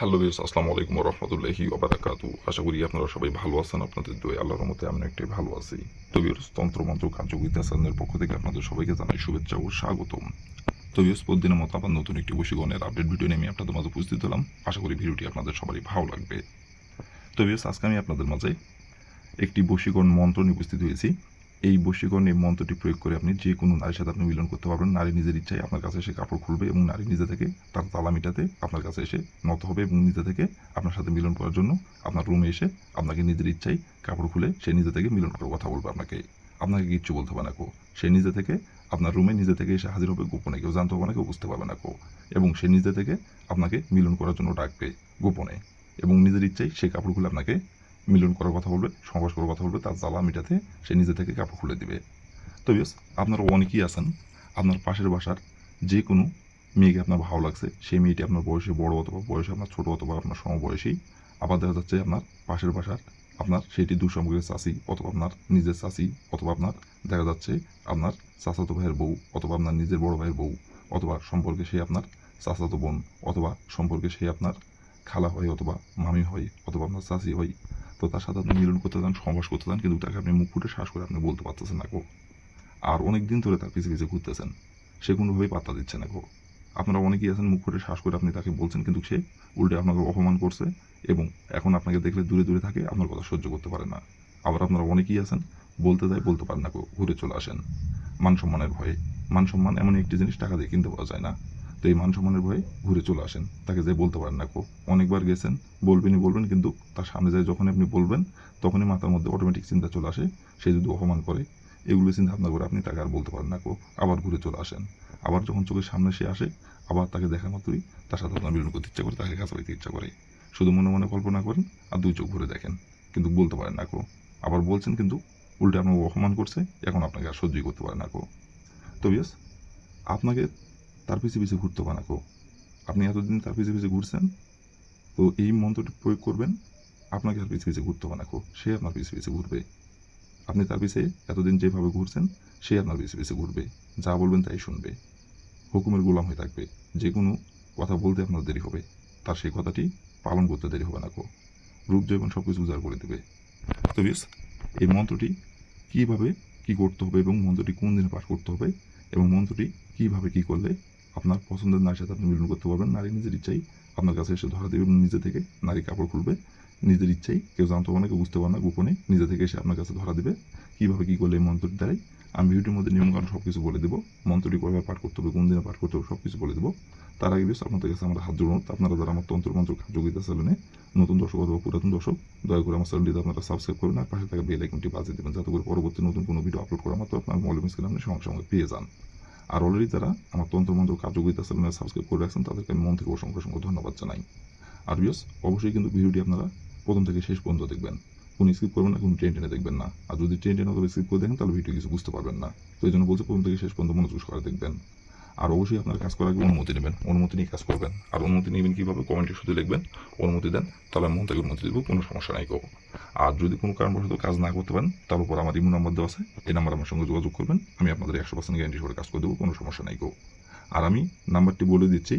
Hello viewers, আসসালামু আলাইকুম ওয়া রাহমাতুল্লাহি ওয়া বারাকাতুহু। আশা করি আপনারা সবাই ভালো আছেন। আপনাদের দোয়ায় আল্লাহর রহমতে আমি একটু ভালো আছি। তো ভিউয়ার্স, তন্ত্রমন্ত্র কার্যকরিতা চ্যানেলের পক্ষ থেকে আপনাদের সবাইকে জানাই শুভেচ্ছা ও স্বাগতম। তো ভিউয়ার্স, প্রতিদিনের মতো আবার নতুন একটি বশীকরণের আপডেট ভিডিও নিয়ে আমি আপনাদের মাঝে উপস্থিত হলাম। আশা করি ভিডিওটি আপনাদের সবারই ভালো লাগবে। তো ভিউয়ার্স, আজকে আমি আপনাদের মাঝে একটি বশীকরণ মন্ত্র নিয়ে উপস্থিত হয়েছি। এই বশীকরণ এই মন্ত্রটি প্রয়োগ করে আপনি যে কোনো নারীর সাথে আপনি মিলন করতে পারবেন। নারী নিজের ইচ্ছায় আপনার কাছে এসে কাপড় খুলবে এবং নারী নিজে থেকে তার তালা মিটাতে আপনার কাছে এসে নত হবে এবং নিজে থেকে আপনার সাথে মিলন করার জন্য আপনার রুমে এসে আপনাকে নিজের ইচ্ছায় কাপড় খুলে সে নিজে থেকে মিলন করার কথা বলবে আপনাকে। আপনাকে কিচ্ছু বলতে হবে না কো। সে নিজে থেকে আপনার রুমে নিজে থেকে এসে হাজির হবে গোপনে। কেউ জানতে হবে না, কেউ বুঝতে পারবে না কো। এবং সে নিজে থেকে আপনাকে মিলন করার জন্য ডাকবে গোপনে এবং নিজের ইচ্ছায় সে কাপড় খুলে আপনাকে মিলন করার কথা বলবে, সহবাস করার কথা বলবে, তার জ্বালা মিটাতে সে নিজে থেকে কাপড় খুলে দিবে। তো বেশ, আপনারা অনেকেই আছেন আপনার পাশের বাসার যে কোনো মেয়েকে আপনার ভালো লাগছে, সেই মেয়েটি আপনার বয়সে বড় অথবা বয়সে আপনার ছোট অথবা আপনার সমবয়সী। আবার দেখা যাচ্ছে আপনার পাশের বাসার আপনার সেটি দুঃসম্পর্কের চাষি অথবা আপনার নিজের চাষি অথবা আপনার দেখা যাচ্ছে আপনার চাচাতো ভাইয়ের বউ অথবা আপনার নিজের বড় ভাইয়ের বউ অথবা সম্পর্কে সে আপনার চাচাতো বোন অথবা সম্পর্কে সে আপনার খালা হয় অথবা মামি হয় অথবা আপনার চাষি হয়। তো তার সাথে আপনি মিলন করতে চান, সহবাস করতে চান, কিন্তু তাকে আপনি মুখ ফুটে শ্বাস করে আপনি বলতে পারতেছেন না গো। আর অনেক দিন ধরে তার পিছে পিছে ঘুরতেছেন, সে কোনোভাবেই পাত্তা দিচ্ছে না গো। আপনারা অনেকেই আছেন মুখ ফুটে শ্বাস করে আপনি তাকে বলছেন, কিন্তু সে উল্টে আপনাকে অপমান করছে এবং এখন আপনাকে দেখলে দূরে দূরে থাকে, আপনার কথা সহ্য করতে পারে না। আবার আপনারা অনেকেই আছেন বলতে যায় বলতে পারেন না গো, ঘুরে চলে আসেন মান সম্মানের ভয়ে। মান সম্মান এমন একটি জিনিস টাকা দিয়ে কিনতে পাওয়া যায় না। তো এই মান সম্মানের ভয়ে ঘুরে চলে আসেন, তাকে যে বলতে পারেন না কো। অনেকবার গেছেন, বলবেনই বলবেন, কিন্তু তার সামনে যায় যখন আপনি বলবেন তখনই মাথার মধ্যে অটোমেটিক চিন্তা চলে আসে, সে যদি অপমান করে, এগুলো চিন্তা ভাবনা করে আপনি তাকে আর বলতে পারেন না কো। আবার ঘুরে চলে আসেন। আবার যখন চোখের সামনে সে আসে, আবার তাকে দেখা মাত্রই তার সাথে আপনার মিলন করতে ইচ্ছা করে, তাকে কাছে পাইতে ইচ্ছা করে। শুধু মনে মনে কল্পনা করেন আর দুই চোখ ঘুরে দেখেন, কিন্তু বলতে পারেন না কো। আবার বলছেন, কিন্তু উল্টে আপনাকে অপমান করছে, এখন আপনাকে আর সহ্যই করতে পারে না কো। তো বিয়াস, আপনাকে তার পিছে পিছে ঘুরতে হবে না কো। আপনি এতদিন তার পিছে পিছে ঘুরছেন, তো এই মন্ত্রটি প্রয়োগ করবেন, আপনাকে আর পিছে পিছে ঘুরতে হবে না কো। সে আপনার পিছে পিছে ঘুরবে। আপনি তার পিছে এতদিন যেভাবে ঘুরছেন, সে আপনার পিছে পিছে ঘুরবে। যা বলবেন তাই শুনবে, হুকুমের গোলাম হয়ে থাকবে। যে কোনো কথা বলতে আপনার দেরি হবে, তার সেই কথাটি পালন করতে দেরি হবে না কো। রূপ জৈবন সব কিছু উজাড় করে দেবে। তো বিয়াস, এই মন্ত্রটি কীভাবে কী করতে হবে এবং মন্ত্রটি কোন দিনে পাঠ করতে হবে এবং মন্ত্রটি কীভাবে কী করলে আপনার পছন্দের নারীর সাথে আপনি মিলন করতে পারবেন। নারী নিজের ইচ্ছাই আপনার কাছে এসে ধরা দেবে এবং নিজে থেকে নারী কাপড় খুলবে। নিজের ইচ্ছাই, কেউ জানতে পারবে না, কেউ বুঝতে পারবে না, গোপনে নিজে থেকে এসে আপনার কাছে ধরা দেবে। কীভাবে কী করলে এই মন্ত্রটি দ্বারাই আমি ভিডিওর মধ্যে নিয়মকানুন সব কিছু বলে দেবো। মন্ত্রটি কয়বার পাঠ করতে হবে, কোন দিনে পাঠ করতে হবে, সব কিছু বলে দেবো। তার আগে বেশ আপনাদের কাছে আমার হাত জোড়ানো, আপনারা যারা আমার তন্ত্রমন্ত্র যোগিতা চ্যানেলে নতুন দর্শক অথবা পুরাতন দর্শক, দয়া করে আমার চ্যানেলটিতে আপনারা সাবস্ক্রাইব করবেন আর পাশে থাকা বেল আইকনটি বাজিয়ে দেবেন, যাতে করে পরবর্তী নতুন কোনো ভিডিও আপলোড করা মাত্র আপনার মোবাইল স্ক্রিনে আপনি সঙ্গে সঙ্গে পেয়ে যান। আর অলরেডি যারা আমার তন্ত্রমন্ত্র কার্যকরিতা চ্যানেলে সাবস্ক্রাইব করে রাখছেন, তাদেরকে আমি মন থেকে অসংখ্য অসংখ্য ধন্যবাদ জানাই। আর বিয়স, অবশ্যই কিন্তু ভিডিওটি আপনারা প্রথম থেকে শেষ পর্যন্ত দেখবেন। কোনো স্কিপ করবেন না, কোনো টেনে টেনে দেখবেন না। আর যদি টেনে টেনে অথবা স্কিপ করে দেখেন, তাহলে ভিডিও কিছু বুঝতে পারবেন না। তো এই জন্য বলছি, প্রথম থেকে শেষ পর্যন্ত মনোযোগ সহকারে দেখবেন। আর অবশ্যই আপনার কাজ করার আগে অনুমতি নেবেন, অনুমতি নিয়ে কাজ করবেন। আর অনুমতি নেবেন কীভাবে, কমেন্টে শুধু লিখবেন অনুমতি দেন, তাহলে আমি মন থেকে অনুমতি দেবো, কোনো সমস্যা নাই গো। আর যদি কোনো কারণবশত কাজ না করতে পারেন, তার উপর আমার ইমো নাম্বার দেওয়া আছে, এই নাম্বার আমার সঙ্গে যোগাযোগ করবেন। আমি আপনাদের 100% গ্যারান্টি করে কাজ করে দেবো, কোনো সমস্যা নাই গো। আর আমি নাম্বারটি বলে দিচ্ছি।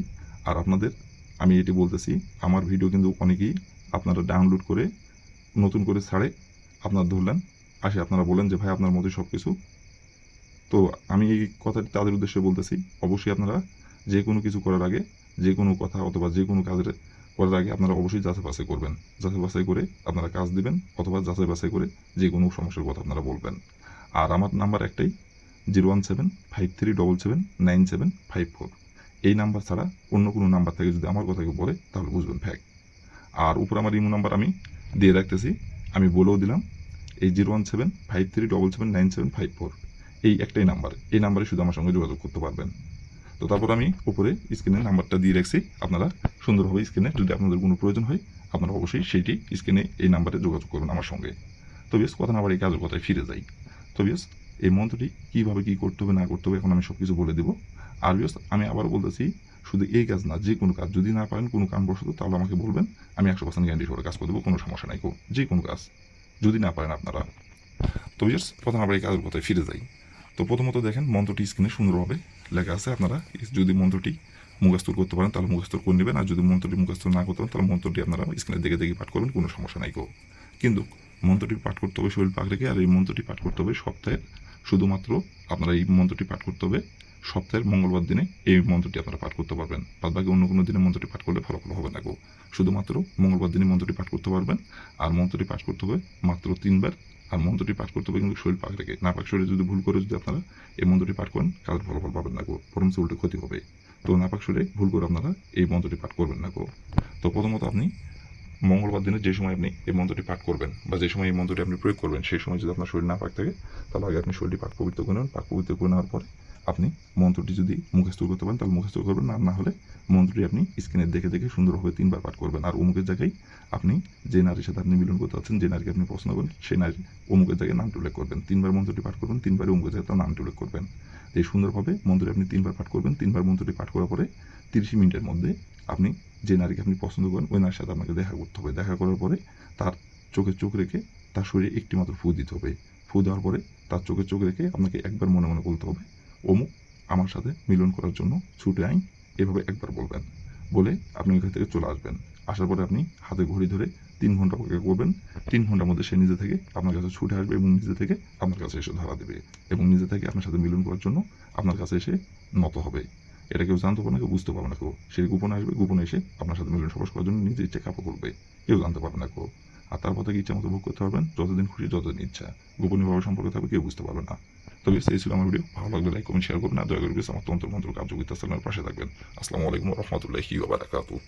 আর আপনাদের আমি এটি বলতেছি, আমার ভিডিও কিন্তু অনেকেই আপনারা ডাউনলোড করে নতুন করে ছাড়ে, আপনার ধরলেন আসে, আপনারা বলেন যে ভাই আপনার মধ্যে সব কিছু। তো আমি এই কথাটি তাদের উদ্দেশ্যে বলতেছি, অবশ্যই আপনারা যে কোনো কিছু করার আগে, যে কোনো কথা অথবা যে কোনো কাজের করার আগে আপনারা অবশ্যই যাচাই বাছাই করবেন। যাচাই বাছাই করে আপনারা কাজ দিবেন অথবা যাচাই বাছাই করে যে কোনো সমস্যার কথা আপনারা বলবেন। আর আমার নাম্বার একটাই, 01753779754। এই নাম্বার ছাড়া অন্য কোনো নাম্বার থেকে যদি আমার কথা কেউ বলে, তাহলে বুঝবেন ফ্যাক। আর উপরে আমার ইমো নাম্বার আমি দিয়ে রাখতেছি, আমি বলেও দিলাম, এই 01753779754, এই একটাই নাম্বার। এই নাম্বারে শুধু আমার সঙ্গে যোগাযোগ করতে পারবেন। তো তারপর আমি উপরে স্ক্রিনে নাম্বারটা দিয়ে রাখছি, আপনারা সুন্দরভাবে স্ক্রিনে যদি আপনাদের কোনো প্রয়োজন হয়, আপনারা অবশ্যই সেইটি স্ক্রিনে এই নাম্বারে যোগাযোগ করবেন আমার সঙ্গে। তো বেশ, কথা না বাড়ি কাজের কথায় ফিরে যাই। তো বেশ, এই মন্ত্রটি কীভাবে কী করতে হবে না করতে হবে এখন আমি সব কিছু বলে দেবো। আর বেশ, আমি আবার বলতেছি, শুধু এই কাজ না, যে কোনো কাজ যদি না পারেন কোনো কারণবশত, তাহলে আমাকে বলবেন, আমি 100% গ্যারান্টি সহকারে কাজ করে দেবো, কোনো সমস্যা নাই। যে কোনো কাজ যদি না পারেন আপনারা। তো বেশ, কথা না বাড়ি কাজের কথায় ফিরে যাই। তো প্রথমত দেখেন মন্ত্রটি স্ক্রিনে সুন্দরভাবে লেখা আছে। আপনারা যদি মন্ত্রটি মুখস্থ করতে পারেন তাহলে মুখস্থ করে নেবেন, আর যদি মন্ত্রটি মুখস্থ না করতে পারেন তাহলে মন্ত্রটি আপনারা স্ক্রিনে দেখে দেখে পাঠ করবেন, কোনো সমস্যা নাই গো। কিন্তু মন্ত্রটি পাঠ করতে হবে শরীর পাক রেখে, আর এই মন্ত্রটি পাঠ করতে হবে সপ্তাহে শুধুমাত্র আপনারা এই মন্ত্রটি পাঠ করতে হবে সপ্তাহের মঙ্গলবার দিনে। এই মন্ত্রটি আপনারা পাঠ করতে পারবেন, বাদ বাকি অন্য কোনো দিনে মন্ত্রটি পাঠ করলে ফলাফল হবে না গো। শুধুমাত্র মঙ্গলবার দিনে মন্ত্রটি পাঠ করতে পারবেন, আর মন্ত্রটি পাঠ করতে হবে মাত্র 3 বার। আর মন্ত্রটি পাঠ করতে হবে কিন্তু শরীর পাক রেখে, না পাক শরীরে যদি ভুল করে যদি আপনারা এই মন্ত্রটি পাঠ করেন কাজের ফলাফল পাবেন না গো, বরঞ্চ উল্টে ক্ষতি হবে। তো নাপাক শরীরে ভুল করে আপনারা এই মন্ত্রটি পাঠ করবেন না গো। তো প্রথমত আপনি মঙ্গলবার দিনে যে সময় আপনি এই মন্ত্রটি পাঠ করবেন বা যে সময় এই মন্ত্রটি আপনি প্রয়োগ করবেন, সেই সময় যদি আপনার শরীর না পাক থাকে তাহলে আগে আপনি শরীরটি পাক পবিত্র করে নেবেন। পাক পবিত্র করে নেওয়ার পরে আপনি মন্ত্রটি যদি মুখস্থ করতে পারেন তাহলে মুখস্থ করবেন, আর না হলে মন্ত্রটি আপনি স্ক্রিনে দেখে দেখে সুন্দরভাবে 3 বার পাঠ করবেন। আর অমুকের জায়গায় আপনি যে নারীর সাথে আপনি মিলন করতে চাচ্ছেন, যে নারীকে আপনি পছন্দ করেন, সেই নারী অমুকের জায়গায় নামটি উল্লেখ করবেন। 3 বার মন্ত্রটি পাঠ করবেন, 3 বারে অমুকের জায়গায় তার নামটি উল্লেখ করবেন। এই সুন্দরভাবে মন্ত্রটি আপনি 3 বার পাঠ করবেন। 3 বার মন্ত্রটি পাঠ করার পরে 30 মিনিটের মধ্যে আপনি যে নারীকে আপনি পছন্দ করেন ওই নারীর সাথে আপনাকে দেখা করতে হবে। দেখা করার পরে তার চোখে চোখ রেখে তার শরীরে একটি মাত্র ফু দিতে হবে। ফু দেওয়ার পরে তার চোখে চোখ রেখে আপনাকে একবার মনে মনে বলতে হবে, অমুক আমার সাথে মিলন করার জন্য ছুটে আইন। এভাবে একবার বলবেন, বলে আপনি ওইখান থেকে চলে আসবেন। আসার পরে আপনি হাতে ঘড়ি ধরে 3 ঘন্টা অপেক্ষা করবেন। 3 ঘন্টার মধ্যে সে নিজে থেকে আপনার কাছে ছুটে আসবে এবং নিজে থেকে আপনার কাছে এসে ধরা দেবে এবং নিজে থেকে আপনার সাথে মিলন করার জন্য আপনার কাছে এসে নত হবে। এটা কেউ জানতে পারবে না, কেউ বুঝতে পারবে না। কেউ সে গোপনে আসবে, গোপনে এসে আপনার সাথে মিলন সবাস করার জন্য নিজে ইচ্ছে কাপড় করবে, কেউ জানতে পারবে না কেউ। আর তারপর থেকে ইচ্ছা মতো ভোগ করতে পারবেন, যতদিন খুশি যতদিন ইচ্ছা। গোপনীয়ভাবে সম্পর্ক থাকবে, কেউ বুঝতে পারবে না। তবে এই ছিল আমার ভিডিও। ভালো লাগলে লাইক কমেন্ট শেয়ার করবেন, আর দয়া করে আমার তন্ত্র মন্ত্র কার্যকরিতা চ্যানেলের পাশে থাকবেন। আসসালামু আলাইকুম রহমতুল্লাহি ওয়া বারাকাতুহু।